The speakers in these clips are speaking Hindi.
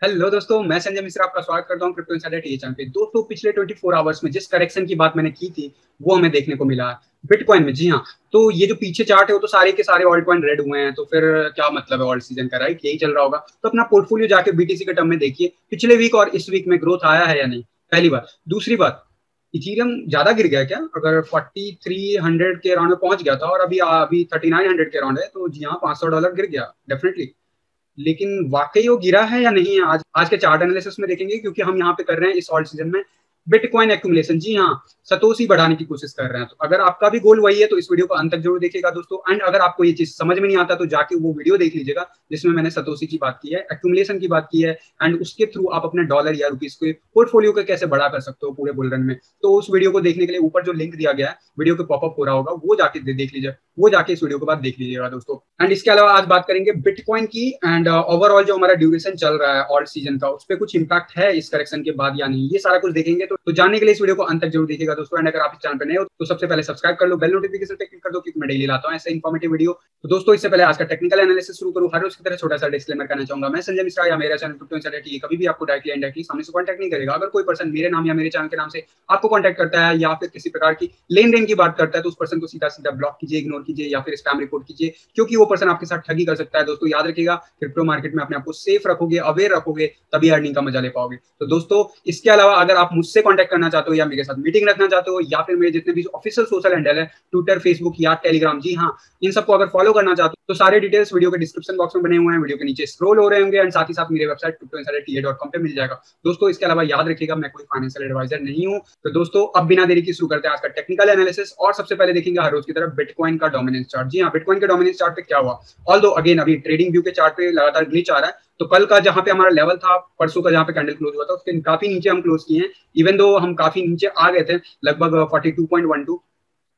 हेलो दोस्तों, मैं संजय मिश्रा आपका स्वागत करता हूं क्रिप्टो इनसाइडर टीवी चैनल पे। दोस्तों, पिछले 24 आवर्स में जिस करेक्शन की बात मैंने की थी वो हमें देखने को मिला बिटकॉइन में। जी हाँ, तो ये जो पीछे चार्ट है वो तो सारे के सारे ऑल्ट कॉइन रेड हुए हैं, तो फिर क्या मतलब है ऑल्ट सीजन का, राइट? यही चल रहा होगा। तो अपना पोर्टफोलियो जाके बीटीसी के टर्म में देखिए, पिछले वीक और इस वीक में ग्रोथ आया है या नहीं, पहली बात। दूसरी बात, इथीरियम ज्यादा गिर गया क्या? अगर 4300 के अराउंड में पहुंच गया था और अभी अभी 3900 के अराउंड है, तो जी हाँ, $500 गिर गया डेफिनेटली। लेकिन वाकई वो गिरा है या नहीं है, आज आज के चार्ट एनालिसिस में देखेंगे, क्योंकि हम यहाँ पे कर रहे हैं इस ऑल्ट सीजन में बिटकॉइन एक्यूमुलेशन। जी हाँ, सतोशी बढ़ाने की कोशिश कर रहे हैं। तो अगर आपका भी गोल वही है तो इस वीडियो को अंत तक जरूर देखिएगा दोस्तों। एंड अगर आपको ये चीज समझ में नहीं आता तो जाके वो वीडियो देख लीजिएगा जिसमें मैंने सतोशी की बात की है, एक्यूमुलेशन की बात की है, एंड उसके थ्रू आप अपने डॉलर या रुपीज के पोर्टफोलियो को कैसे बड़ा कर सकते हो पूरे बुल रन में। तो उस वीडियो को देखने के लिए ऊपर जो लिंक दिया गया है, वीडियो के पॉपअप हो रहा होगा, वो जाके देख लीजिए, वो जाके इस वीडियो के बाद देख लीजिएगा दोस्तों। एंड इसके अलावा आज बात करेंगे बिटकॉइन की, एंड ओवरऑल जो हमारा ड्यूरेशन चल रहा है ऑल्ट सीजन का, उस पर कुछ इंपैक्ट है इस करेक्शन के बाद या नहीं, ये सारा कुछ देखेंगे। तो जानने के लिए इस वीडियो को अंत तक जरूर देखिएगा दोस्तों। एंड अगर आप इस चैनल पर नए हो तो सबसे पहले सब्सक्राइब कर लो, बेल नोटिफिकेशन पे क्लिक कर दो, क्योंकि मैं डेली लाता हूँ ऐसे इन्फॉर्मेटिव वीडियो। तो दोस्तों, इससे पहले आज का टेक्निकल एनालिसिस शुरू करूँ, हर रोज की तरह छोटा सा डिस्क्लेमर करना चाहूंगा। मैं संजय मिश्रा या मेरा चैनल क्रिप्टो इनसाइडर टीवी कभी भी आपको डायरेक्टली इनडायरेक्टली सामने से कॉन्टैक्ट नहीं करेगा। अगर कोई पर्सन मेरे नाम या मेरे चैनल के नाम से आपको कॉन्टैक्ट करता है या फिर किसी प्रकार की लेन देन की बात करता है, तो उस पर्सन को सीधा सीधा ब्लॉक कीजिए, इग्नोर कीजिए या फिर स्पैम रिपोर्ट कीजिए, क्योंकि वो पर्सन आपके साथ ठगी कर सकता है। दोस्तों याद रखिएगा, क्रिप्टो मार्केट में अपने आप को सेफ रखोगे, अवेयर रखोगे, तभी अर्निंग का मजा ले पाओगे। तो दोस्तों, इसके अलावा अगर आप मुझसे कॉन्टैक्ट करना चाहते हो या मेरे साथ मीटिंग रखना चाहते हो या फिर मेरे जितने भी ऑफिशियल सोशल हैंडल है, ट्विटर, फेसबुक या टेलीग्राम, जी हाँ, इन सबको अगर फॉलो करना चाहते हो तो सारे डिटेल्स वीडियो के डिस्क्रिप्शन बॉक्स में बने हुए हैं, वीडियो के नीचे स्क्रॉल हो रहे होंगे, एंड साथ ही साथ मेरे वेबसाइट cryptoinsiderta.com पे मिल जाएगा दोस्तों। इसके अलावा याद रखिएगा, मैं कोई फाइनेंशियल एडवाइजर नहीं हूँ। तो दोस्तों, अब बिना देरी की शुरू करते हैं आज का टेक्निकल एनालिसिस। और सबसे पहले देखेंगे हर रोज की तरफ बिटकॉइन का डोमिनेंस चार्ट। जी हाँ, बिटकॉइन के डोमिनेंस चार्ट पे क्या हुआ, ऑल्दो अगेन अभी ट्रेडिंग व्यू के चार्ट पे लगातार ग्लिच आ रहा है। तो कल का जहां पे हमारा लेवल था, परसों का जहां पे कैंडल क्लोज हुआ था, उसके काफी नीचे हम क्लोज किए हैं। इवन दो हम काफी नीचे आ गए थे, लगभग 42.12,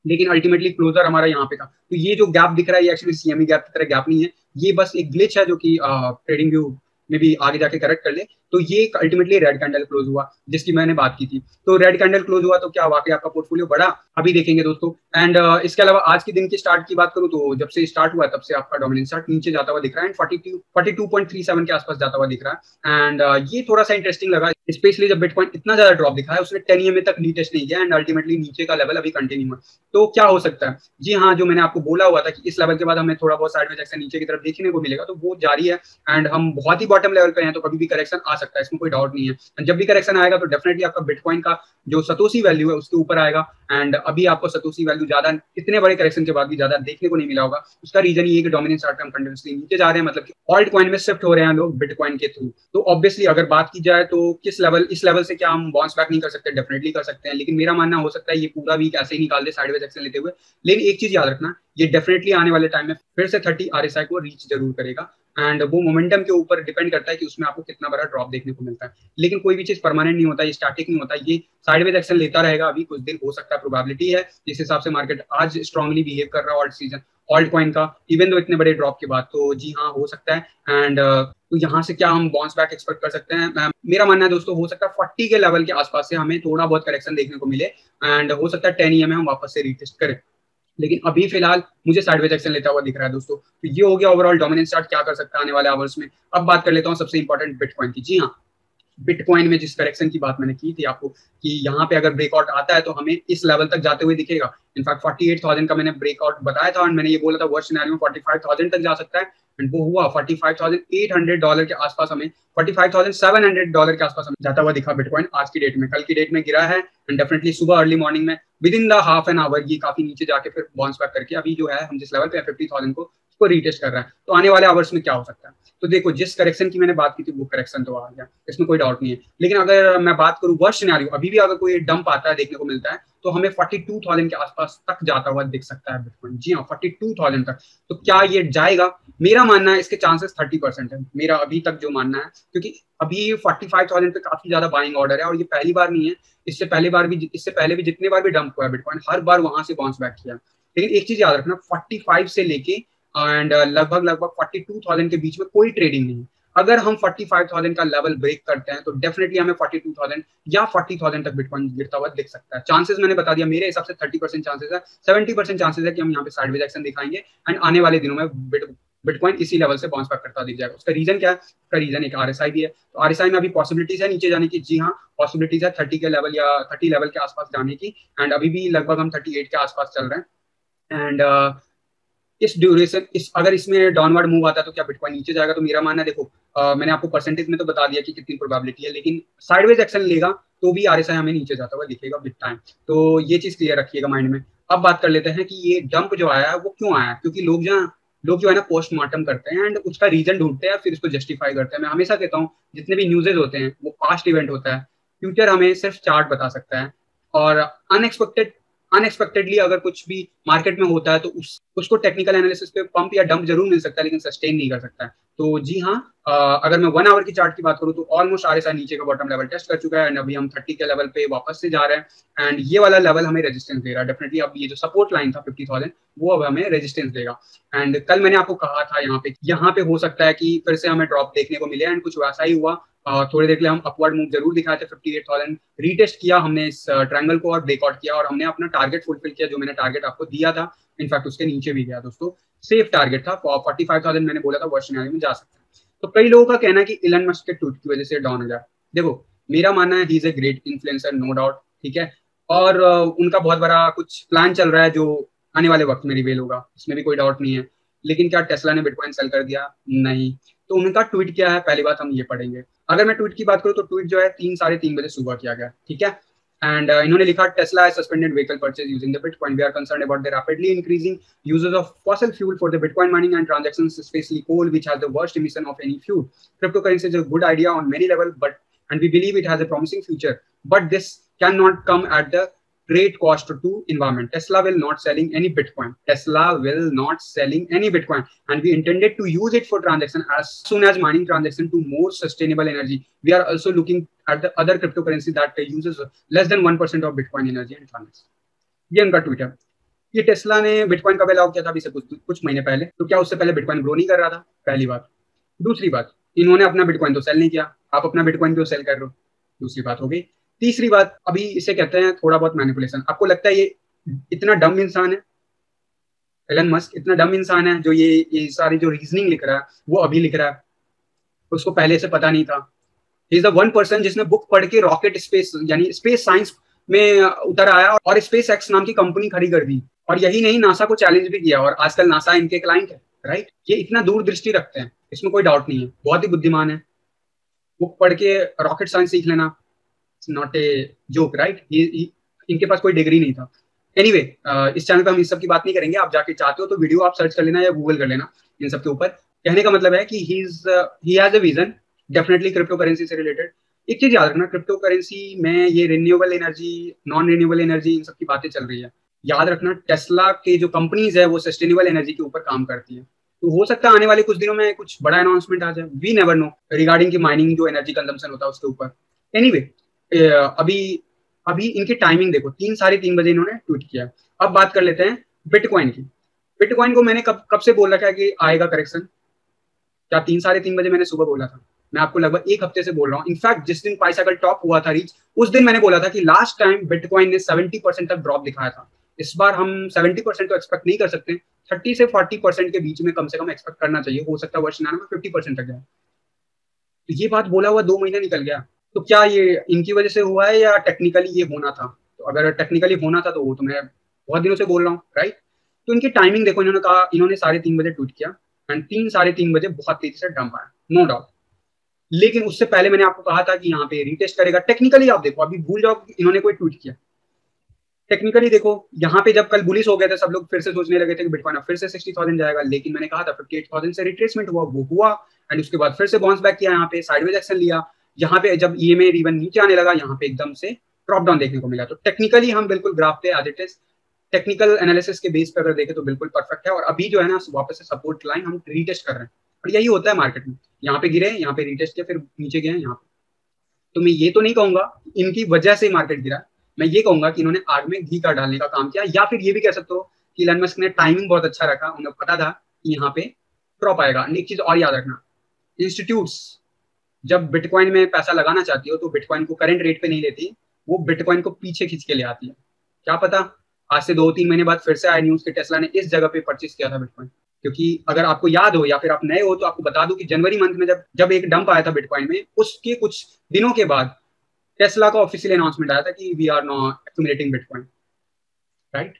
लेकिन अल्टीमेटली क्लोजर हमारा यहाँ पे था। तो ये जो गैप दिख रहा है, ये एक्चुअली सीएमई गैप की तरह गैप नहीं है, ये बस एक ग्लिच है जो कि ट्रेडिंग व्यू में भी आगे जाके करेक्ट कर ले। तो ये अल्टीमेटली रेड कैंडल क्लोज हुआ जिसकी मैंने बात की थी। तो रेड कैंडल क्लोज हुआ तो क्या वाकई आपका पोर्टफोलियो बढ़ा, अभी देखेंगे दोस्तों। एंड इसके अलावा आज के दिन की स्टार्ट की बात करूं तो जब से स्टार्ट हुआ तब से आपका डोमिनेंस चार्ट नीचे जाता हुआ दिख रहा है, एंड 42.37 के आसपास जाता हुआ दिख रहा है। एंड ये थोड़ा सा इंटरेस्टिंग लगा, स्पेशली जब बिटकॉइन इतना ज्यादा ड्रॉप दिखा है, उसने 10 EMA तक रीटेस्ट नहीं किया, एंड अल्टीमेटली नीचे का लेवल अभी कंटिन्यू है। तो क्या हो सकता है, जी हाँ, जो मैंने आपको बोला हुआ था कि इस लेवल के बाद हमें थोड़ा बहुत साइडवेज एक्शन नीचे की तरफ देखने को मिलेगा, तो वो जारी है। एंड हम बहुत ही बॉटम लेवल पे हैं, तो कभी भी करेक्शन आ सकता है, इसमें कोई डाउट नहीं है। जब भी करेक्शन आएगा तो डेफिनेटली आपका बिटकॉइन का जो सतोशी वैल्यू है उसके ऊपर आएगा। एंड अभी आपको सतोशी वैल्यू ज्यादा, इतने बड़े करेक्शन के बाद भी ज्यादा देखने को नहीं मिला होगा। उसका रीजन ये है कि डोमिनेंस चार्ट पे हम कंटिन्यूसली नीचे जा रहे हैं, मतलब कि ऑल्ट कॉइन में शिफ्ट हो रहे हैं लोग बिटकॉइन के थ्रू। तो ऑब्वियसली अगर बात की जाए तो किस लेवल, इस लेवल से क्या हम बाउंस बैक नहीं कर सकते? डेफिनेटली कर सकते हैं, लेकिन मेरा मानना हो सकता है ये पूरा वीक ऐसे ही निकाल दे साइडवेज एक्शन लेते हुए। लेकिन एक चीज याद रखना, ये डेफिनेटली आने वाले टाइम में फिर से 30 RSI को रीच जरूर करेगा। एंड वो मोमेंटम के ऊपर डिपेंड करता है कि उसमें आपको कितना बड़ा ड्रॉप देखने को मिलता है। लेकिन कोई भी चीज परमानेंट नहीं होता, ये स्टैटिक नहीं होता, ये साइडवेज एक्शन लेता रहेगा। अभी कुछ दिन हो सकता है, प्रोबेबिलिटी है जिस हिसाब से मार्केट आज स्ट्रांगली बिहेव कर रहा है ऑल्ट सीजन, ऑल्ट कॉइन का, इवन दो इतने बड़े ड्रॉप के बाद। तो जी हाँ, हो सकता है। एंड तो यहाँ से क्या हम बाउंस बैक एक्सपेक्ट कर सकते हैं? मेरा मानना है दोस्तों, हो सकता है 40 के लेवल के आसपास से हमें थोड़ा बहुत करेक्शन देखने को मिले, एंड हो सकता है 10 EMA हम वापस से रीटेस्ट करें। लेकिन अभी फिलहाल मुझे साइडवेज एक्शन लेता हुआ दिख रहा है दोस्तों। तो ये हो गया ओवरऑल डोमिनेंस चार्ट क्या कर सकता है आने वाले आवर्स में। अब बात कर लेता हूँ सबसे इंपॉर्टेंट बिटकॉइन की। जी हाँ, बिटकॉइन में जिस करेक्शन की बात मैंने की थी आपको कि यहाँ पे अगर ब्रेकआउट आता है तो हमें इस लेवल तक जाते हुए दिखेगा। इनफैक्ट 48,000 का मैंने ब्रेकआउट बताया था, और मैंने ये बोला था वर्स्ट सिनेरियो में 45,000 तक जा सकता है। एंड वो हुआ, $45,800 के आसपास हमें, $45,700 के आसपास हमें जाता हुआ दिखा बिटकॉइन आज की डेट में। कल की डेट में गिरा है, एंड डेफिनेटली सुबह अर्ली मॉर्निंग में with in the half an hour ये काफी नीचे जाके फिर बाउंस बैक करके अभी जो है हम जिस लेवल पे 50,000 को उसको रीटेस्ट कर रहा है। तो आने वाले आवर्स में क्या हो सकता है? तो देखो, जिस करेक्शन की मैंने बात की थी वो करेक्शन तो आ गया, इसमें कोई डाउट नहीं है। लेकिन अगर मैं बात करूं वर्स्ट सिनेरियो, अभी भी अगर कोई डंप आता है देखने को मिलता है, तो हमें 42,000 के आसपास तक जाता हुआ दिख सकता है बिटकॉइन। जी हाँ, 42,000 तक। तो क्या ये जाएगा? मेरा मानना है इसके चांसेस 30% है, मेरा अभी तक जो मानना है, क्योंकि अभी 45,000 पे काफी ज्यादा बाइंग ऑर्डर है, और ये पहली बार नहीं है, इससे पहले भी जितने बार भी डंप हुआ है बिटकॉइन, हर बार वहां से बाउंस बैक किया। लेकिन एक चीज याद रखना, 45 से लेके एंड लगभग लगभग 42,000 के बीच में कोई ट्रेडिंग नहीं है। अगर हम 45,000 का लेवल ब्रेक करते हैं तो डेफिनेटली हमें 42,000 या 40,000 तक बिटकॉइन गिरता हुआ दिख सकता है। चांसेस मैंने बता दिया, मेरे हिसाब से 30% चांसेस है, 70% चांसेस है कि हम यहाँ पे साइडवेज एक्शन दिखाएंगे, एंड आने वाले दिनों में बिटकॉइन इसी लेवल से बाउंस बैक करता दिख जाएगा। उसका रीजन क्या है? उसका रीजन एक आरएसआई भी है। तो आरएसआई में अभी पॉसिबिलिटीज है नीचे जाने की, जी हाँ पॉसिबिलिटीज है 30 के लेवल या 30 लेवल के आसपास जाने की। एंड अभी भी लगभग हम 38 के आसपास चल रहे हैं। एंड इस ड्यूरेशन अगर इसमें डाउनवर्ड मूव आता है तो क्या बिटकॉइन नीचे जाएगा? तो मेरा मानना है देखो, मैंने आपको परसेंटेज में तो बता दिया कि कितनी प्रोबेबिलिटी है, लेकिन साइडवेज एक्शन लेगा तो भी आरएसआई हमें नीचे जाता हुआ दिखेगा बिग टाइम। तो ये चीज क्लियर रखिएगा माइंड में। अब बात कर लेते हैं कि ये डंप जो आया है वो क्यों आया, क्योंकि लोग जो है ना पोस्टमार्टम करते हैं एंड उसका रीजन ढूंढते हैं, फिर उसको जस्टिफाई करते हैं। मैं हमेशा कहता हूँ जितने भी न्यूजेज होते हैं वो पास्ट इवेंट होता है, फ्यूचर हमें सिर्फ चार्ट बता सकता है। और अनएक्सपेक्टेडली अगर कुछ भी मार्केट में होता है तो उसको टेक्निकल एनालिसिस पे पंप या डंप जरूर मिल सकता है, लेकिन सस्टेन नहीं कर सकता है। तो जी हाँ, अगर मैं 1 आवर की चार्ट की बात करूँ तो ऑलमोस्ट आरएसआई नीचे का बॉटम लेवल टेस्ट कर चुका है एंड अभी हम 30 के लेवल पे वापस से जा रहे हैं। एंड ये वाला लेवल हमें रेजिस्टेंस दे रहा है डेफिनेटली। अब ये जो सपोर्ट लाइन था 50,000 वो अब हमें रेजिस्टेंस देगा। एंड कल मैंने आपको कहा था यहाँ पे हो सकता है कि फिर से हमें ड्रॉप देखने को मिले, एंड कुछ वैसा ही हुआ। थोड़ी देर के लिए हम अपवर्ड मूव जरूर दिखाए थे, 58,000 रीटेस्ट किया हमने इस ट्रायंगल को और ब्रेकआउट किया, और हमने अपना टारगेट फुलफिल किया जो मैंने टारगेट आपको दिया था। इनफैक्ट उसके नीचे भी गया दोस्तों, सेफ टारगेट था 45,000 मैंने बोला था वर्स्ट सिनेरियो में जा सकता है। तो कई लोगों का कहना है कि इलन मस्क के ट्वीट की वजह से डाउन हो जाए। देखो मेरा मानना है he is a great influencer no doubt, ठीक है, और उनका बहुत बड़ा कुछ प्लान चल रहा है जो आने वाले वक्त में रिवेल होगा, इसमें भी कोई डाउट नहीं है। लेकिन क्या टेस्ला ने बिटकॉइन सेल कर दिया? नहीं। तो उनका ट्वीट क्या है, पहली बात हम ये पढ़ेंगे। अगर मैं ट्वीट की बात करूँ तो ट्वीट जो है 3 साढ़े 3 बजे सुबह किया गया, ठीक है। एंड इन्होंने लिखा Tesla has suspended vehicle purchase using the bitcoin, we are concerned about the rapidly increasing uses of fossil fuel for the bitcoin mining and transactions, specially coal which has the worst emission of any fuel. Cryptocurrency is a good idea on many levels, and we believe it has a promising future, but this cannot come at the great cost to environment. Tesla will not selling any Bitcoin. Tesla will not selling any Bitcoin, and we intended to use it for transaction as soon as mining transaction to more sustainable energy. We are also looking at the other cryptocurrency that uses less than 1% of Bitcoin energy and transaction. ये उनका ट्वीट है। ये टेस्ला ने बिटकॉइन कब अलाउ किया था? अभी से कुछ महीने पहले। तो क्या उससे पहले बिटकॉइन ग्रो नहीं कर रहा था? पहली बात। दूसरी बात, इन्होंने अपना बिटकॉइन तो सेल नहीं किया, आप अपना बिटकॉइन क्यों सेल कर रहे हो? दूसरी बात हो गई। तीसरी बात, अभी इसे कहते हैं थोड़ा बहुत मैनिपुलेशन। आपको लगता है ये इतना डम इंसान है? एलन मस्क इतना डम इंसान है जो ये सारी जो रीजनिंग लिख रहा है वो अभी लिख रहा है, उसको पहले से पता नहीं था? He is the one person जिसने बुक पढ़ के रॉकेट स्पेस यानी स्पेस साइंस में उतर आया और स्पेस एक्स नाम की कंपनी खड़ी कर दी, और यही नहीं नासा को चैलेंज भी किया, और आजकल नासा इनके क्लाइंट है, राइट। ये इतना दूरदृष्टि रखते हैं, इसमें कोई डाउट नहीं है, बहुत ही बुद्धिमान है। बुक पढ़ के रॉकेट साइंस सीख लेना नॉट ए जोक, राइट। इनके पास कोई डिग्री नहीं था। एनीवे इस चैनल पे हम इस सब की बात नहीं करेंगे। आप जाके चाहते हो तो वीडियो आप सर्च कर लेना या गूगल कर लेना इन सब के ऊपर। कहने का मतलब है कि he has a vision definitely cryptocurrency से रिलेटेड। एक चीज याद रखना, क्रिप्टो करेंसी में ये renewable energy, non renewable energy, इन सब की बातें चल रही है। याद रखना टेस्ला के जो कंपनीज है वो सस्टेनेबल एनर्जी के ऊपर काम करती है। तो हो सकता है आने वाले कुछ दिनों में कुछ बड़ा अनाउंसमेंट आ जाए, वी नेवर नो, रिगार्डिंग की माइनिंग जो एनर्जी कंजम्पशन होता है उसके ऊपर। एनीवे अभी अभी इनकी टाइमिंग देखो, 3 साढ़े 3 बजे इन्होंने ट्वीट किया। अब बात कर लेते हैं बिटकॉइन की। बिटकॉइन को मैंने कब से बोल रखा है कि आएगा करेक्शन? क्या 3 साढ़े 3 बजे मैंने सुबह बोला था? मैं आपको लगभग एक हफ्ते से बोल रहा हूँ। इनफैक्ट जिस दिन पाइसाइकिल टॉप हुआ था रीच, उस दिन मैंने बोला था कि लास्ट टाइम बिटकॉइन ने 70% तक ड्रॉप दिखाया था। इस बार हम 70% तो एक्सपेक्ट नहीं कर सकते, 30 से 40% के बीच में कम से कम एक्सपेक्ट करना चाहिए। हो सकता है वर्ष में 50% तक जाए। तो ये बात बोला हुआ 2 महीना निकल गया। तो क्या ये इनकी वजह से हुआ है या टेक्निकली ये होना था? तो अगर टेक्निकली होना था तो वो तो मैं बहुत दिनों से बोल रहा हूँ, राइट। तो इनकी टाइमिंग देखो, इन्होंने कहा, इन्होंने 3:30 बजे ट्वीट किया एंड 3 साढ़े 3 बजे बहुत तेजी से डंप आया, नो डाउट। लेकिन उससे पहले मैंने आपको कहा था कि यहाँ पे रीटेस्ट करेगा। टेक्निकली आप देखो, अभी भूल जाओ इन्होंने कोई ट्वीट किया। टेक्निकली देखो, यहाँ पे जब कल बुलिश हो गए थे सब लोग, फिर से सोचने लगे थे कि बिटकॉइन फिर से 60,000 जाएगा, लेकिन मैंने कहा था 58,000 से रिट्रेसमेंट हुआ, वो हुआ। एंड उसके बाद फिर से बाउंस बैक किया, यहाँ पे साइडवेज एक्शन लिया। यहाँ पे जब ईएमए इवन नीचे आने लगा, यहाँ पे एकदम से ड्रॉप डाउन देखने को मिला। तो टेक्निकली हम बिल्कुल ग्राफ पे as it is technical analysis के बेस पे अगर देखें तो बिल्कुल परफेक्ट है। और अभी जो है ना वापस से सपोर्ट लाइन हम रीटेस्ट कर रहे हैं, और यही होता है मार्केट में। यहाँ पे गिरे, यहाँ पे रीटेस्ट किया, फिर नीचे गए यहाँ पे। तो मैं ये तो नहीं कहूंगा इनकी वजह से मार्केट गिरा, मैं ये कहूंगा कि इन्होंने आग में घी का डालने का काम किया। या फिर ये भी कह सकते हो कि इलन मस्क ने टाइमिंग बहुत अच्छा रखा, उन्हें पता था कि यहाँ पे ड्रॉप आएगा। एक चीज और याद रखना, इंस्टीट्यूट्स जब बिटकॉइन में पैसा लगाना चाहती हो तो बिटकॉइन को करंट रेट पे नहीं लेती, वो बिटकॉइन को पीछे खींच के ले आती है। क्या पता आज से 2-3 महीने बाद फिर से आए न्यूज के टेस्ला ने इस जगह पे परचेज किया था बिटकॉइन। क्योंकि अगर आपको याद हो या फिर आप नए हो तो आपको बता दूं कि जनवरी मंथ में जब जब एक डंप आया था बिटकॉइन में, उसके कुछ दिनों के बाद टेस्ला का ऑफिशियल अनाउंसमेंट आया था कि we are not accumulating bitcoin, right,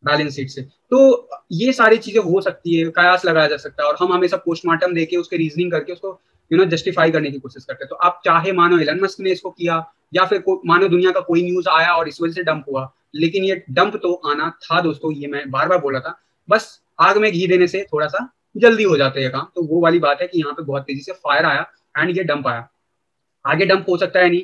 balance sheet से। तो ये सारी चीजें हो सकती है, कयास लगाया जा सकता है, और हम हमेशा पोस्टमार्टम देके उसके रीजनिंग करके उसको जस्टिफाई करने की कोशिश करते हैं। तो आप चाहे मानो एलन मस्क ने इसको किया, या फिर मानो दुनिया का कोई न्यूज आया और इस वजह से डंप हुआ, लेकिन ये डंप तो आना था दोस्तों, ये मैं बार बार बोला था। बस आग में घी देने से थोड़ा सा जल्दी हो जाते हैं काम, तो वो वाली बात है कि यहाँ पे बहुत तेजी से फायर आया एंड ये डंप आया। आगे डंप हो सकता है नहीं,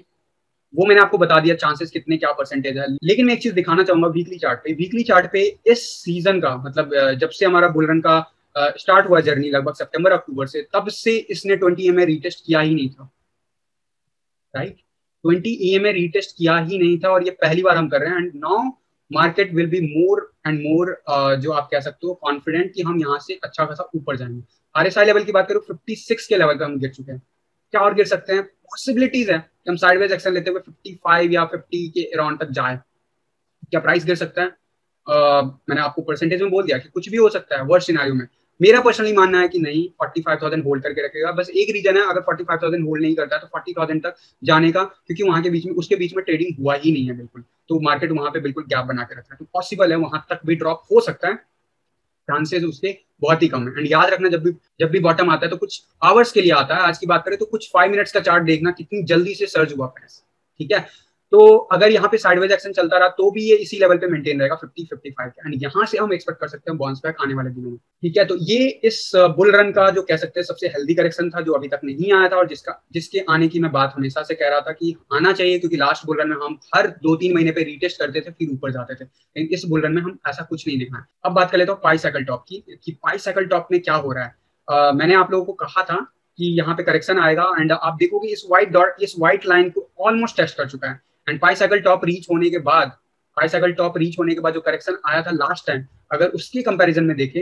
वो मैंने आपको बता दिया चांसेस कितने क्या परसेंटेज है। लेकिन मैं एक चीज दिखाना चाहूंगा वीकली चार्ट पे। वीकली चार्ट पे इस सीजन का मतलब जब से हमारा बुल रन का स्टार्ट हुआ जर्नी लगभग सितंबर अक्टूबर से, तब से इसने 20 EMA रीटेस्ट किया ही नहीं था, राइट। 20 EMA रीटेस्ट किया ही नहीं था, और ये पहली बार हम कर रहे हैं। And now market will be more and more, जो आप कह सकते हो कॉन्फिडेंट कि हम यहाँ से अच्छा खासा ऊपर जाएंगे। RSI लेवल की बात करूँ 56 के लेवल पे हम गिर चुके हैं। क्या और गिर सकते हैं, पॉसिबिलिटीज है कि हम साइडवेज एक्शन लेते हुए 55 या 50 के अराउंड तक जाए। क्या प्राइस गिर सकता है? मैंने आपको परसेंटेज में बोल दिया कि कुछ भी हो सकता है वर्स्ट सिनेरियो में। मेरा पर्सनली मानना है कि नहीं, 45,000 होल्ड करके रखेगा। बस एक रीजन है, अगर 45,000 होल्ड नहीं करता है तो 40,000 तक जाने का, क्योंकि वहां के बीच में उसके बीच में ट्रेडिंग हुआ ही नहीं है बिल्कुल, तो मार्केट वहां पे बिल्कुल गैप बना के रखा है, तो पॉसिबल है वहां तक भी ड्रॉप हो सकता है, चांसेस उसके बहुत ही कम है। एंड याद रखना, जब भी बॉटम आता है तो कुछ आवर्स के लिए आता है। आज की बात करें तो कुछ 5 मिनट्स का चार्ट देखना कितनी जल्दी से सर्ज हुआ प्राइस, ठीक है। तो अगर यहाँ पे साइडवेज एक्शन चलता रहा तो भी ये इसी लेवल पे मेंटेन रहेगा 50-55 के, एंड यहाँ से हम एक्सपेक्ट कर सकते हैं बाउंस बैक आने वाले दिनों में, ठीक है। तो ये इस बुल रन का जो कह सकते हैं सबसे हेल्दी करेक्शन था, जो अभी तक नहीं आया था, और जिसके आने की मैं बात हमेशा से कह रहा था कि आना चाहिए, क्योंकि लास्ट बुल रन में हम हर 2-3 महीने पे रीटेस्ट करते थे फिर ऊपर जाते थे, लेकिन इस बुल रन में हम ऐसा कुछ नहीं देखा है। अब बात कर लेते हो पाई साइकिल टॉप की, कि पाई साइकिल टॉप में क्या हो रहा है। मैंने आप लोगों को कहा था कि यहाँ पे करेक्शन आएगा, एंड आप देखोगे इस व्हाइट डॉट, इस व्हाइट लाइन को ऑलमोस्ट टेस्ट कर चुका है। And pi cycle top reach होने के बाद, पाई साइकिल टॉप रीच होने के बाद जो करेक्शन आया था लास्ट टाइम, अगर उसके कंपैरिजन में देखें,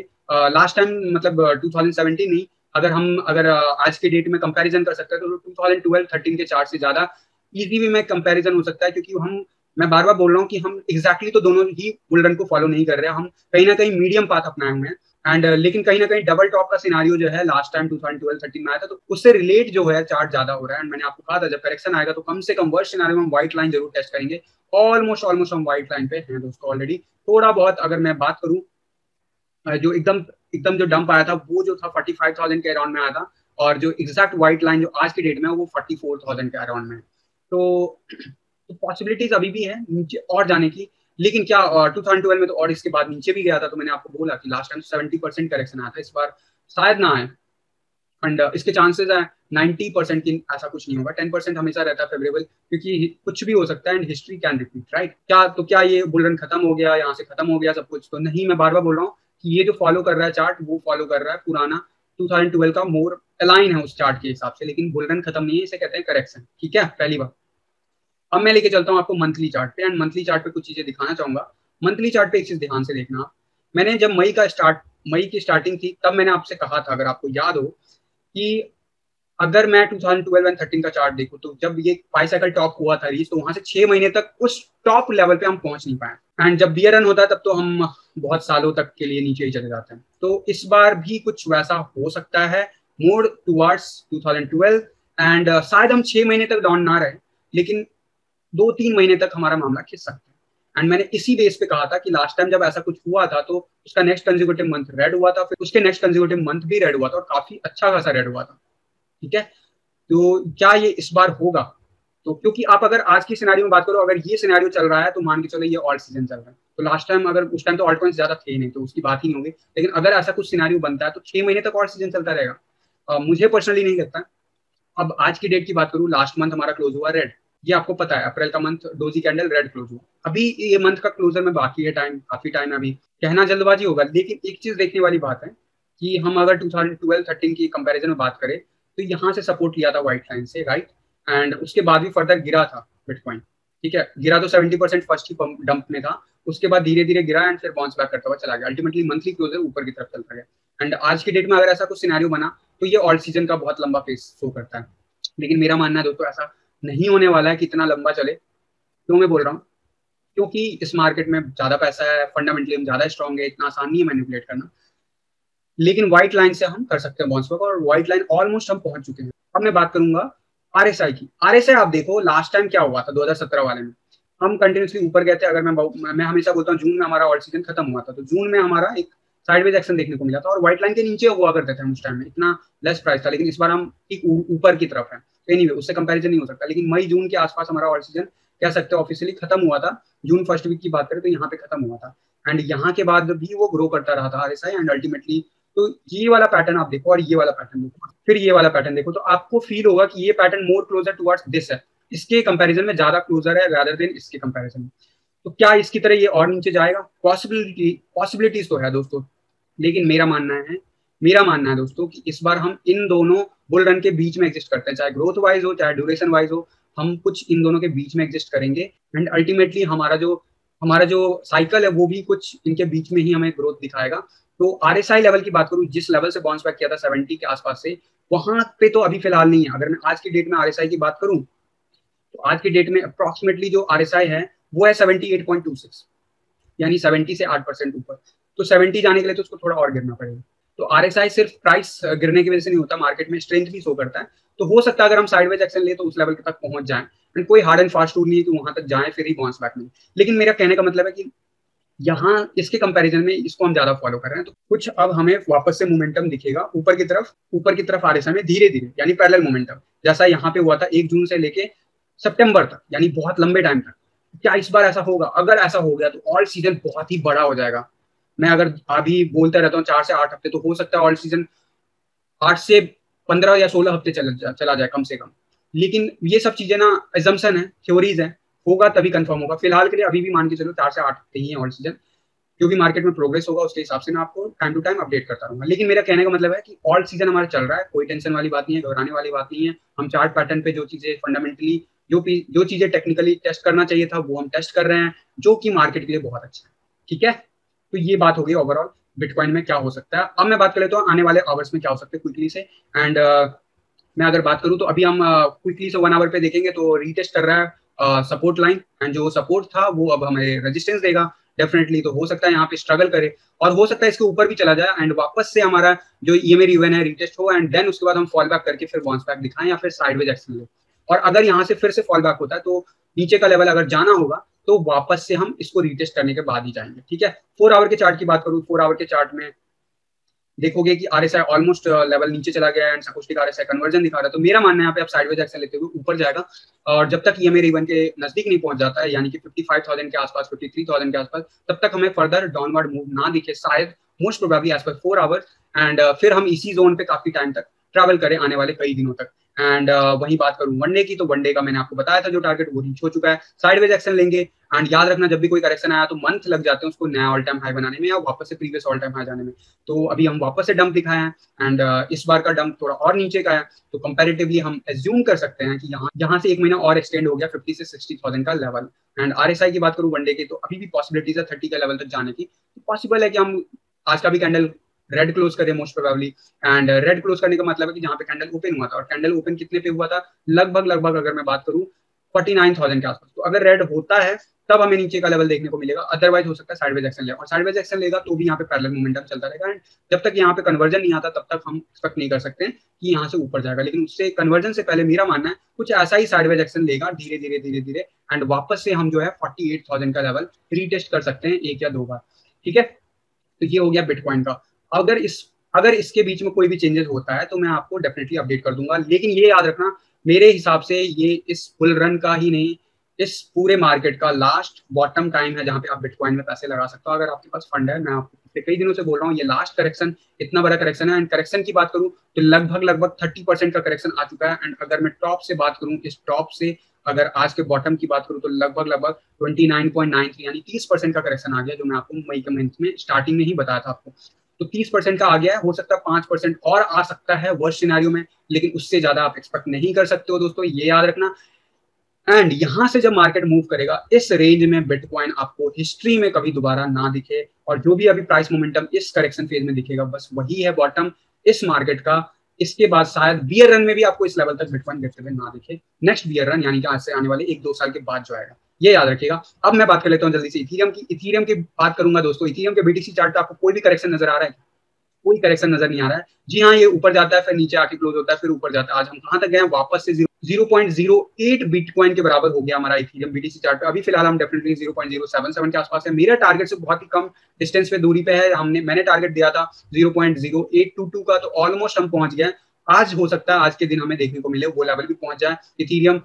लास्ट टाइम मतलब 2017 नहीं, अगर आज के डेट में कंपैरिजन कर सकते हैं तो 2012-13 के चार्ट से ज्यादा इजी वे में कंपैरिजन हो सकता है, क्योंकि मैं बार बार बोल रहा हूँ कि हम एग्जैक्टली तो दोनों ही बुल रन को फॉलो नहीं कर रहे हैं, हम कहीं ना कहीं मीडियम पाथ अपनाए हुए हैं। एंड लेकिन कहीं ना कहीं डबल टॉप का सिनारियो जो है लास्ट टाइम 2012-13 में आया था, तो उससे रिलेट जो है चार्ट ज्यादा हो रहा है। एंड मैंने आपको कहा था जब करेक्शन आएगा तो कम से कम वर्स्ट सिनारियो में हम व्हाइट लाइन जरूर टेस्ट करेंगे। ऑलमोस्ट हम व्हाइट लाइन पे हैं दोस्तों ऑलरेडी। थोड़ा बहुत अगर मैं बात करूं, जो एकदम एकदम जो डंप आया था वो जो था 45,000 के अराउंड में आया था, और जो एग्जैक्ट व्हाइट लाइन जो आज की डेट में है वो 44,000 के अराउंड में है। तो पॉसिबिलिटीज अभी भी है नीचे और जाने की, लेकिन क्या 2012 में तो और इसके बाद नीचे भी गया था, तो मैंने आपको बोला कि लास्ट टाइम 70% करेक्शन आया था, इस बार शायद ना आए। एंड इसके चांसेस है 90% की, ऐसा कुछ नहीं होगा। 10% हमेशा रहता है फेवरेबल, क्योंकि कुछ भी हो सकता है and history can repeat, right. क्या ये बुल रन खत्म हो गया, यहाँ से खत्म हो गया सब कुछ? तो नहीं, मैं बार बार बोल रहा हूँ कि ये जो फॉलो कर रहा है चार्ट, वो फॉलो कर रहा है पुराना 2012 का, मोर अलाइन है उस चार्ट के हिसाब से, लेकिन बुल रन खत्म नहीं है, इसे कहते हैं करेक्शन, ठीक है, पहली बार। अब मैं लेके चलता हूँ आपको मंथली चार्ट पे, एंड मंथली चार्ट पे कुछ चीजें दिखाना चाहूंगा। मंथली चार्ट पे एक चीज ध्यान से देखना, मैंने जब मई की स्टार्टिंग थी तब मैंने आपसे कहा था, अगर आपको याद हो, कि अगर मैं 2012 एंड 13 का चार्ट देखूं तो जब ये बाइसाइकिल टॉप हुआ था रीच, तो वहां से 6 महीने तक उस टॉप लेवल पे हम पहुंच नहीं पाए। एंड जब बियर रन होता है तब तो हम बहुत सालों तक के लिए नीचे ही चले जाते हैं। तो इस बार भी कुछ वैसा हो सकता है, मोर टुवर्ड्स 2012, एंड शायद हम 6 महीने तक डाउन ना रहे, लेकिन 2-3 महीने तक हमारा मामला खिंच सकता है। एंड मैंने इसी बेस पे कहा था कि लास्ट टाइम जब ऐसा कुछ हुआ था तो उसका नेक्स्ट कंसेक्यूटिव मंथ रेड हुआ था, फिर उसके नेक्स्ट कंसेक्यूटिव मंथ भी रेड हुआ था, और काफी अच्छा खासा रेड हुआ था, ठीक है। तो क्या ये इस बार होगा? तो क्योंकि आप अगर आज की सिनारियो में बात करो, अगर ये सिनारियो चल रहा है तो मान के चलो ये ऑल्ट सीजन चल रहा है, तो लास्ट टाइम अगर उस टाइम तो ऑल्ट कॉइन्स ज्यादा थे नहीं, तो उसकी बात ही नहीं होगी। लेकिन अगर ऐसा कुछ सिनारियो बनता है तो 6 महीने तक ऑल्ट सीजन चलता रहेगा? मुझे पर्सनली नहीं लगता। अब आज की डेट की बात करूं, लास्ट मंथ हमारा क्लोज हुआ रेड, ये आपको पता है, अप्रैल का month doji candle red close हुआ। अभी ये मंथ का क्लोजर में बाकी है, टाइम काफी टाइम है अभी, कहना जल्दबाजी होगा, लेकिन एक चीज देखने वाली बात है कि हम अगर 2012-13 की कंपैरिजन में बात करें तो यहाँ से सपोर्ट लिया था व्हाइट लाइन से, राइट। एंड उसके बाद भी फर्दर गिरा था बिटकॉइन, ठीक है, गिरा तो 70% फर्स्ट ही डंप में था, उसके बाद धीरे धीरे गिरा एंड फिर बाउंस बैक करता हुआ चला गया, अल्टीमेटली मंथली क्लोजर ऊपर की तरफ चलता गया। एंड आज की डेट में अगर ऐसा कुछ सिनेरियो बना तो ये ऑल सीजन का बहुत लंबा फेस शो करता है, लेकिन मेरा मानना है दोस्तों ऐसा नहीं होने वाला है कि इतना लंबा चले। क्यों मैं बोल रहा हूँ? क्योंकि इस मार्केट में ज्यादा पैसा है, फंडामेंटली हम ज्यादा स्ट्रॉन्ग है, इतना आसान नहीं है मैनिपुलेट करना। लेकिन व्हाइट लाइन से हम कर सकते हैं बाउंस बैक, और व्हाइट लाइन ऑलमोस्ट हम पहुंच चुके हैं। अब मैं बात करूंगा आरएसआई की। आरएसआई आप देखो लास्ट टाइम क्या हुआ था 2017 वाले में, हम कंटिन्यूसली ऊपर गए थे। अगर मैं हमेशा बोलता हूँ जून में हमारा ऑल सीजन खत्म हुआ था, तो जून में हमारा एक साइडवेज एक्शन देखने को मिला था, और व्हाइट लाइन के नीचे हुआ करते थे हम उस टाइम में, इतना लेस प्राइस था। लेकिन इस बार हम एक ऊपर की तरफ है, एनीवे उससे कंपैरिजन नहीं हो सकता। लेकिन मई जून के आसपास हमारा ऑल सीजन कह सकते हैं ऑफिशियली खत्म हुआ था। जून फर्स्ट वीक की बात करें तो यहाँ पे खत्म हुआ था, एंड यहाँ के बाद भी वो ग्रो करता रहा था आरएसआई, एंड अल्टीमेटली तो ये वाला पैटर्न आप देखो और ये वाला पैटर्न देखो, फिर ये वाला पैटर्न देखो, तो आपको फील होगा कि ये pattern more closer towards this है, इसके कंपैरिजन में ज्यादा क्लोजर है रादर देन इसके कंपैरिजन में। तो क्या इसकी तरह ये और नीचे जाएगा? पॉसिबिलिटीज तो है दोस्तों, लेकिन मेरा मानना है दोस्तों कि इस बार हम इन दोनों बुल रन के बीच में एग्जिस्ट करते हैं, चाहे ग्रोथ वाइज हो चाहे ड्यूरेशन वाइज हो, हम कुछ इन दोनों के बीच में एग्जिस्ट करेंगे। एंड अल्टीमेटली हमारा जो साइकिल है वो भी कुछ इनके बीच में ही हमें ग्रोथ दिखाएगा। तो आरएसआई लेवल की बात करूं, जिस लेवल से बाउंस बैक किया था 70 के आसपास से, वहां पे तो अभी फिलहाल नहीं है। अगर मैं आज की डेट में आरएसआई की बात करूं, तो आज की डेट में अप्रोक्सीमेटली जो आरएसआई है वो है 78.26, यानी 70 से 8% ऊपर। तो 70 जाने के लिए तो उसको थोड़ा और गिरना पड़ेगा। तो आरएसआई सिर्फ प्राइस गिरने की वजह से नहीं होता, मार्केट में स्ट्रेंथ भी शो करता है। तो हो सकता है अगर हम साइडवेज एक्शन ले तो उस लेवल तक पहुंच जाए, एंड कोई हार्ड एंड फास्ट रूल नहीं है कि वहां तक जाए फिर ही बाउंस बैक नहीं। लेकिन मेरा कहने का मतलब है कि यहाँ इसके कंपैरिजन में इसको हम ज्यादा फॉलो कर रहे हैं, तो कुछ अब हमें वापस से मोमेंटम दिखेगा ऊपर की तरफ आरएसआई में धीरे धीरे, यानी पैरेलल मोमेंटम, जैसा यहाँ पे हुआ था 1 जून से लेके सितंबर तक, यानी बहुत लंबे टाइम तक। क्या इस बार ऐसा होगा? अगर ऐसा हो गया तो ऑल सीजन बहुत ही बड़ा हो जाएगा। मैं अगर अभी बोलता रहता हूँ 4 से 8 हफ्ते, तो हो सकता है ऑल सीजन 8 से 15 या 16 हफ्ते चला जाए कम से कम। लेकिन ये सब चीजें ना एजम्पशन है, थ्योरीज है, होगा तभी कंफर्म होगा। फिलहाल के लिए अभी भी मान के चलो 4 से 8 हफ्ते ही है ऑल सीजन, क्योंकि मार्केट में प्रोग्रेस होगा उसके हिसाब से मैं आपको टाइम टू टाइम अपडेट करता रहूंगा। लेकिन मेरा कहने का मतलब है कि ऑल सीजन हमारा चल रहा है, कोई टेंशन वाली बात नहीं है, घबराने वाली बात नहीं है। हम चार्ट पैटर्न पे जो चीजें फंडामेंटली जो चीजें टेक्निकली टेस्ट करना चाहिए था वो हम टेस्ट कर रहे हैं, जो कि मार्केट के लिए बहुत अच्छा है। ठीक है, तो ये बात होगी ओवरऑल बिटकॉइन में क्या हो सकता है। अब मैं बात कर लेता हूँ आने वाले आवर्स में क्या हो सकता है क्विकली से। एंड मैं अगर बात करूँ तो अभी हम क्विकली से 1 आवर पे देखेंगे तो रीटेस्ट कर रहा है सपोर्ट लाइन, एंड जो सपोर्ट था वो अब हमें रेजिस्टेंस देगा डेफिनेटली। तो हो सकता है यहाँ पे स्ट्रगल करे, और हो सकता है इसके ऊपर भी चला जाए एंड वापस से हमारा जो ईएमए रिवन है रीटेस्ट हो, एंड देन उसके बाद हम फॉल बैक करके फिर बाउंस बैक दिखाएं या फिर साइडवेज एक्शन ले। और अगर यहाँ से फिर से फॉल बैक होता है तो नीचे का लेवल अगर जाना होगा तो वापस से हम इसको रीटेस्ट करने के बाद ही जाएंगे। ठीक है, 4 आवर के चार्ट की बात करूँ, 4 आवर के चार्ट में देखोगे कि आरएसआई ऑलमोस्ट लेवल नीचे चला गया एंड सपोस्टिक आरएसआई कन्वर्जन दिखा रहा है। तो मेरा मानना है यहाँ पे आप साइडवेज एक्शन लेते हुए ऊपर जाएगा, और जब तक ईएमए रिवन के नजदीक नहीं पहुंच जाता है, यानी कि 55,000 के आसपास, 53,000 के आसपास, तब तक हमें फर्दर डाउनवर्ड मूव ना दिखे शायद, most probably as per 4 our. And फिर हम इसी जोन पे काफी टाइम तक ट्रैवल करें आने वाले कई दिनों तक। एंड वही बात करूं वनडे की, तो वनडे का मैंने आपको बताया था जो टारगेट वो रीच हो चुका है। साइडवेज एक्शन लेंगे, एंड याद रखना जब भी कोई करेक्शन आया तो मंथ लग जाते हैं उसको नया ऑल टाइम हाई बनाने में या वापस से प्रीवियस ऑल टाइम हाई जाने में। तो अभी हम वापस से डंप दिखाए हैं, एंड इस बार का डंप थोड़ा और नीचे का है, तो कंपैरेटिवली हम एज्यूम कर सकते हैं कि यहाँ से 1 महीना और एक्सटेंड हो गया 50 से 60,000 का लेवल। एंड आरएसआई की बात करूं वनडे की, तो अभी भी पॉसिबिलिटीज है 30 का लेवल तक जाने की। तो पॉसिबल है कि हम आज का भी कैंडल रेड क्लोज करें most probably. And red close करने का मतलब है कि जहाँ पे कैंडल ओपन हुआ था, और कैंडल ओपन कितने पे हुआ था, लगभग अगर मैं बात करूँ 49,000 के आसपास। तो अगर रेड होता है तब हमें नीचे का लेवल देखने को मिलेगा, अदरवाइज हो सकता है साइडवेज एक्शन ले, और साइडवेज एक्शन लेगा तो भी यहाँ पे पैरेलल मोमेंटम चलता रहेगा। एंड जब तक यहाँ पे कन्वर्जन नहीं आता तब तक हम एक्सपेक्ट नहीं कर सकते कि यहाँ से ऊपर जाएगा। लेकिन उससे कन्वर्जन से पहले मेरा मानना है कुछ ऐसा ही साइडवेज एक्शन लेगा धीरे धीरे, एंड वापस से हम जो है 48,000 का लेवल रीटेस्ट कर सकते हैं 1 या 2 बार। ठीक है, तो ये हो गया बिटकॉइन का। अगर इसके बीच में कोई भी चेंजेस होता है तो मैं आपको डेफिनेटली अपडेट कर दूंगा। लेकिन ये याद रखना मेरे हिसाब से ये इस बुल रन का ही नहीं, इस पूरे मार्केट का लास्ट बॉटम टाइम है जहां पे आप बिटकॉइन में पैसे लगा सकते हो अगर आपके पास फंड है। मैं आपको कई दिनों से बोल रहा हूँ ये लास्ट करेक्शन इतना बड़ा करेक्शन है। एंड करेक्शन की बात करूँ तो लगभग 30% का करेक्शन आ चुका है। एंड अगर मैं टॉप से बात करूँ, इस टॉप से अगर आज के बॉटम की बात करूँ तो लगभग 29.93 यानी 30% का करेक्शन आ गया, जो मैं आपको मई के मंथ में स्टार्टिंग में ही बताया था आपको। तो 30% का आ गया है, हो सकता है 5% और आ सकता है वर्स्ट सिनेरियो में, लेकिन उससे ज्यादा आप एक्सपेक्ट नहीं कर सकते हो दोस्तों, ये याद रखना। एंड यहां से जब मार्केट मूव करेगा इस रेंज में बिटकॉइन आपको हिस्ट्री में कभी दोबारा ना दिखे, और जो भी अभी प्राइस मोमेंटम इस करेक्शन फेज में दिखेगा बस वही है बॉटम इस मार्केट का। इसके बाद शायद बियर रन में भी आपको इस लेवल तक बिटकॉइन गिरते हुए ना दिखे, नेक्स्ट बियर रन यानी कि आज से आने वाले 1-2 साल के बाद जो आएगा, ये याद रखिएगा। अब मैं बात कर लेता हूँ जल्दी से इथीरियम की बात करूंगा दोस्तों। इथीरियम के बीटीसी चार्ट पे आपको कोई भी करेक्शन नजर आ रहा है? कोई करेक्शन नजर नहीं आ रहा है। जी हाँ, ये ऊपर जाता है फिर नीचे आके क्लोज होता है, फिर ऊपर जाता है। आज हम कहाँ तक गए हैं, वापस से 0.08 बिटकॉइन के बराबर हो गया हमारा इथेरियम बीटीसी चार्ट पे। अभी फिलहाल हम डेफिनेटली 0.077 के आसपास है। मेरा टारगेट से बहुत ही कम डिस्टेंस पे दूरी पे है। मैंने टारगेट दिया था 0.0822 का, तो ऑलमोस्ट हम पहुंच गए। आज हो सकता है आज के दिन हमें देखने को मिले वो लेवल भी पहुंच जाए इथेरियम।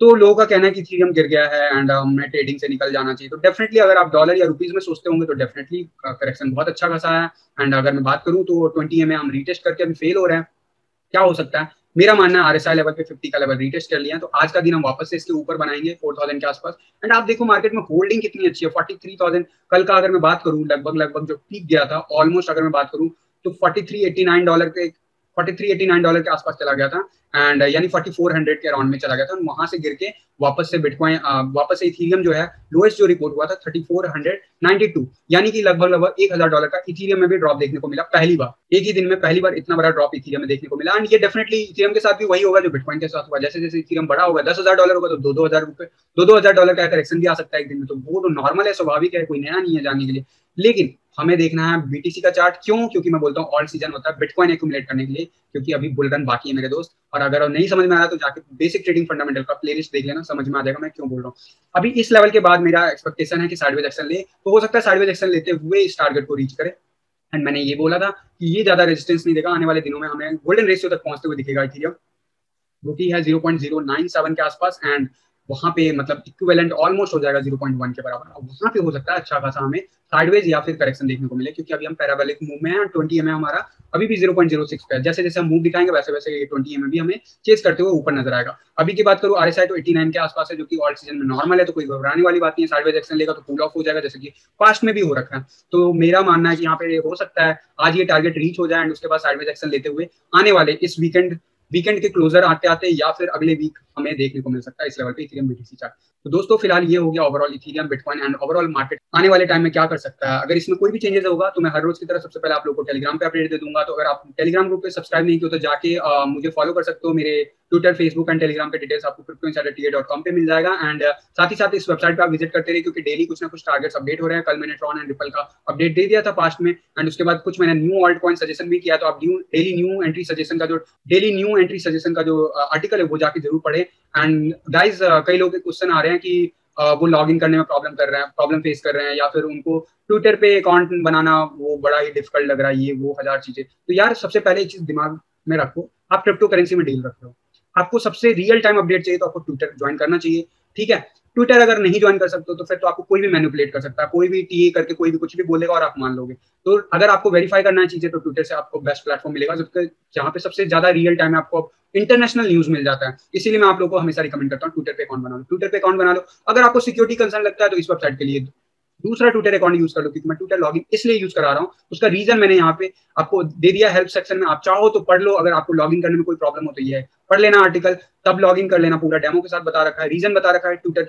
तो लोगों का कहना है कि इथेरियम गिर गया है एंड हमें ट्रेडिंग से निकल जाना चाहिए। तो डेफिनेटली अगर आप डॉलर या रुपीज में सोचते होंगे तो डेफिनेटली करेक्शन बहुत अच्छा खासा है। एंड अगर मैं बात करूं तो 20 में हम रीटेस्ट करके अभी फेल हो रहे हैं। क्या हो सकता है, मेरा मानना है आरएसआई लेवल पे 50 का लेवल रीटेस्ट कर लिया है, तो आज का दिन हम वापस से इसके ऊपर बनाएंगे 4000 के आसपास। एंड आप देखो मार्केट में होल्डिंग कितनी अच्छी है, 43,000। कल का अगर मैं बात करूं लगभग लगभग जो पीक गया था ऑलमोस्ट अगर मैं बात करूं तो $4389 के आसपास चला गया था। एंड यानी 4400 के अराउंड में चला गया था। वहां से गिर के वापस से बिटकॉइन वापस से इथेरियम जो है लोएस्ट जो रिपोर्ट हुआ था 3492, यानी कि लगभग लगभग $1000 का इथेरियम में भी ड्रॉप देखने को मिला पहली बार। एक ही दिन में पहली बार इतना बड़ा ड्रॉप इथेरियम में देखने को मिला। एंड ये डेफिनेटली इथेरियम के साथ भी वही होगा जो बिटकॉइन के साथ हुआ। जैसे जैसे इथेरियम बड़ा होगा $10,000 होगा तो दो हजार डॉलर का करेक्शन भी आ सकता है एक दिन में। तो वो तो नॉर्मल है, स्वाभाविक है, कोई नया नहीं है जानने के लिए। लेकिन हमें देखना है बीटीसी का चार्ट। क्यों? क्योंकि मैं बोलता हूँ ऑल सीजन होता है बिटकॉइन एक्यूमुलेट करने के लिए, क्योंकि अभी बुल रन बाकी है मेरे दोस्त। और अगर नहीं समझ में आ रहा तो जाके बेसिक ट्रेडिंग फंडामेंटल का प्लेलिस्ट देख लेना, समझ में आ जाएगा मैं क्यों बोल रहा हूँ। अभी इस लेवल के बाद मेरा एक्सपेक्टेशन है कि साइडवेज एक्शन ले, तो हो सकता है साइडवेज एक्शन लेते हुए इस टारगेट को रीच करे। एंड मैंने ये बोला था कि ये ज्यादा रेजिस्टेंस नहीं देगा, आने वाले दिनों में हमें गोल्डन रेशियो तक पहुंचते हुए दिखेगा इथेरियम, जो कि है 0.097 के आसपास। एंड वहां पे मतलब इक्विवेलेंट ऑलमोस्ट हो जाएगा 0.1 के बराबर। अब वहां पे हो सकता है अच्छा खासा हमें साइडवेज या फिर करेक्शन देखने को मिले, क्योंकि अभी हम पैराबोलिक मूव में हैं। 20 में हमारा अभी भी 0.06 पे है। जैसे जैसे हम मूव दिखाएंगे वैसे वैसे 20 में भी हमें चेस करते हुए ऊपर नजर आएगा। अभी की बात करूं आरएसआई तो 89 के आसपास है, जो कि ऑल सीजन में नॉर्मल है, तो कोई घबराने वाली बात नहीं है। साइडवेज एक्शन लेगा तो कूल ऑफ हो जाएगा, जैसे कि पास्ट में भी हो रखा है। तो मेरा मानना है कि यहाँ पे हो सकता है आज ये टारगेट रीच हो जाए एंड उसके बाद साइडवेज एक्शन लेते हुए आने वाले इस वीकेंड के क्लोजर आते आते या फिर अगले वीक हमें देखने को मिल सकता है इस लेवल पे इथेरियम बीटीसी चार्ट। तो दोस्तों फिलहाल ये हो गया overall Ethereum bitcoin and overall market आने वाले टाइम में क्या कर सकता है। अगर इसमें कोई भी चेंजेस होगा तो मैं हर रोज की तरह सबसे पहले आप लोगों को टेलीग्राम पे अपडेट दे दूंगा। तो अगर आप टेलीग्राम ग्रुप पे सब्सक्राइब नहीं किया तो जाके मुझे फॉलो कर सकते हो। मेरे ट्विटर, फेसबुक एंड टेलीग्राम पे डिटेल्स आपको cryptoinsiderta.com पे मिल जाएगा। एंड साथ ही साथ इस वेबसाइट पे आप विजिट करते रहिए, क्योंकि डेली कुछ ना कुछ टारगेट्स अपडेट हो रहे हैं। कल मैंने ट्रॉन एंड रिपल का अपडेट दे दिया था पास्ट में, एंड उसके बाद कुछ मैंने न्यू ऑल्ट कॉइन सजेशन भी किया। तो आप डेली न्यू एंट्री सजेशन का जो आर्टिकल है वो जाके जरूर पढ़े। एंड गाइज कई लोगों के क्वेश्चन आ रहे हैं कि वो लॉग इन करने में प्रॉब्लम फेस कर रहे हैं, या फिर उनको ट्विटर पे अकाउंट बनाना वो बड़ा ही डिफिकल्ट लग रहा है, ये वो हजार चीजें। तो यार सबसे पहले एक चीज दिमाग में रखो, आप क्रिप्टो करेंसी में डील रखते हो, आपको सबसे रियल टाइम अपडेट चाहिए तो आपको ट्विटर ज्वाइन करना चाहिए। ठीक है, ट्विटर अगर नहीं ज्वाइन कर सकते हो तो फिर तो आपको कोई भी मैनिपुलेट कर सकता है, कोई भी टीए करके कोई भी कुछ भी बोलेगा और आप मान लोगे। तो अगर आपको वेरीफाई करना है चीजें तो ट्विटर से आपको बेस्ट प्लेटफॉर्म मिलेगा, जहाँ पे सबसे ज्यादा रियल टाइम में आपको इंटरनेशनल न्यूज मिल जाता है। इसीलिए मैं आप लोगों को हमेशा रिकमेंड करता हूँ ट्विटर पे अकाउंट बना लो। अगर आपको सिक्योरिटी कंसर्न लगता है तो इस वेबसाइट के लिए दूसरा ट्विटर अकाउंट यूज कर लो, क्योंकि मैं ट्विटर लॉगिन इसलिए यूज करा रहा हूँ, उसका रीजन मैंने यहाँ पे आपको दे दिया हेल्प सेक्शन में। आप चाहो तो पढ़ लो, अगर आपको लॉगिन करने में कोई प्रॉब्लम हो तो ये है, पढ़ लेना आर्टिकल, तब लॉगिन कर लेना। पूरा डेमो के साथ बता रखा है, रीजन बता रखा है ट्विटर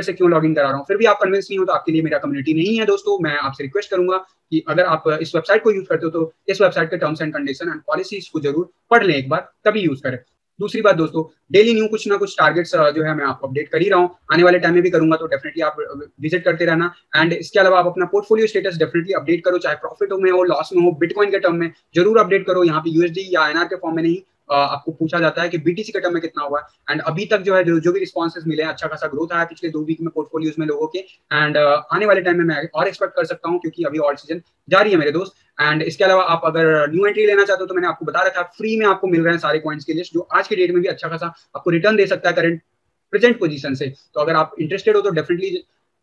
से क्यों लॉगिन करा रहा हूँ। फिर भी आप कन्विंस नहीं हो तो आपके लिए मेरा कम्युनिटी नहीं है दोस्तों। मैं आपसे रिक्वेस्ट करूंगा कि अगर आप इस वेबसाइट को यूज करते हो तो इस वेबसाइट के terms and condition and policies को जरूर पढ़ लें एक बार, तभी यूज करें। दूसरी बात दोस्तों, डेली न्यू कुछ ना कुछ टारगेट्स जो है मैं आपको अपडेट कर ही रहा हूँ, आने वाले टाइम में भी करूंगा, तो डेफिनेटली आप विजिट करते रहना। एंड इसके अलावा आप अपना पोर्टफोलियो स्टेटस डेफिनेटली अपडेट करो, चाहे प्रॉफिट में हो, लॉस में हो, बिटकॉइन के टर्म में जरूर अपडेट करो। यहाँ पे यूएसडी या एनआर के फॉर्म में नहीं, आपको पूछा जाता है कि बीटीसी के टर्म में कितना हुआ है। एंड अभी तक जो है जो भी रिस्पॉन्सेज मिले, अच्छा खासा ग्रोथ आया पिछले 2 वीक में पोर्टफोलियोज में लोगों के। एंड आने वाले टाइम में मैं और एक्सपेक्ट कर सकता हूँ, क्योंकि अभी और सीजन जारी है मेरे दोस्त। एंड इसके अलावा आप अगर न्यू एंट्री लेना चाहते हो तो मैंने आपको बता रखा है, फ्री में आपको मिल रहे हैं सारे कॉइन्स की लिस्ट, जो आज के डेट में भी अच्छा खासा आपको रिटर्न दे सकता है करंट प्रेजेंट पोजीशन से। तो अगर आप इंटरेस्टेड हो तो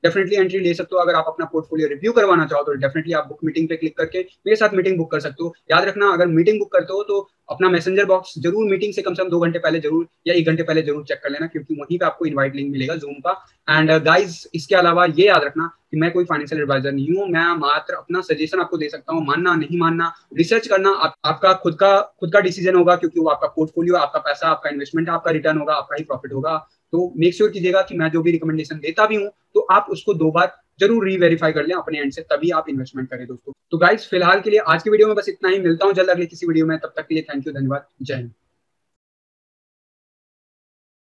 डेफिनेटली एंट्री ले सकते हो। अगर आप अपना पोर्टफोलियो रिव्यू करवाना चाहो तो डेफिनेटली आप बुक मीटिंग पे क्लिक करके मेरे साथ मीटिंग बुक कर सकते हो। याद रखना, अगर मीटिंग बुक करते हो तो अपना मैसेंजर बॉक्स जरूर मीटिंग से कम 2 घंटे पहले जरूर या 1 घंटे पहले जरूर चेक कर लेना, क्योंकि वहीं पे आपको इनवाइट लिंक मिलेगा जूम का। एंड गाइज इसके अलावा ये याद रखना कि मैं कोई फाइनेंशियल एडवाइजर नहीं हूँ, मैं मात्र अपना सजेशन आपको दे सकता हूँ। मानना नहीं मानना, रिसर्च करना आपका खुद का डिसीजन होगा, क्योंकि वो आपका पोर्टफोलियो, आपका पैसा, आपका इन्वेस्टमेंट, आपका रिटर्न होगा, आपका ही प्रॉफिट होगा। तो मेक श्योर कीजिएगा कि मैं जो भी रिकमेंडेशन देता भी हूँ तो आप उसको 2 बार जरूर रीवेरीफाई कर लें अपने एंड से, तभी आप इन्वेस्टमेंट करें दोस्तों। तो गाइस फिलहाल के लिए आज की वीडियो में बस इतना ही, मिलता हूं जल्द अगले किसी वीडियो में, तब तक के लिए थैंक यू, धन्यवाद, जय हिंद।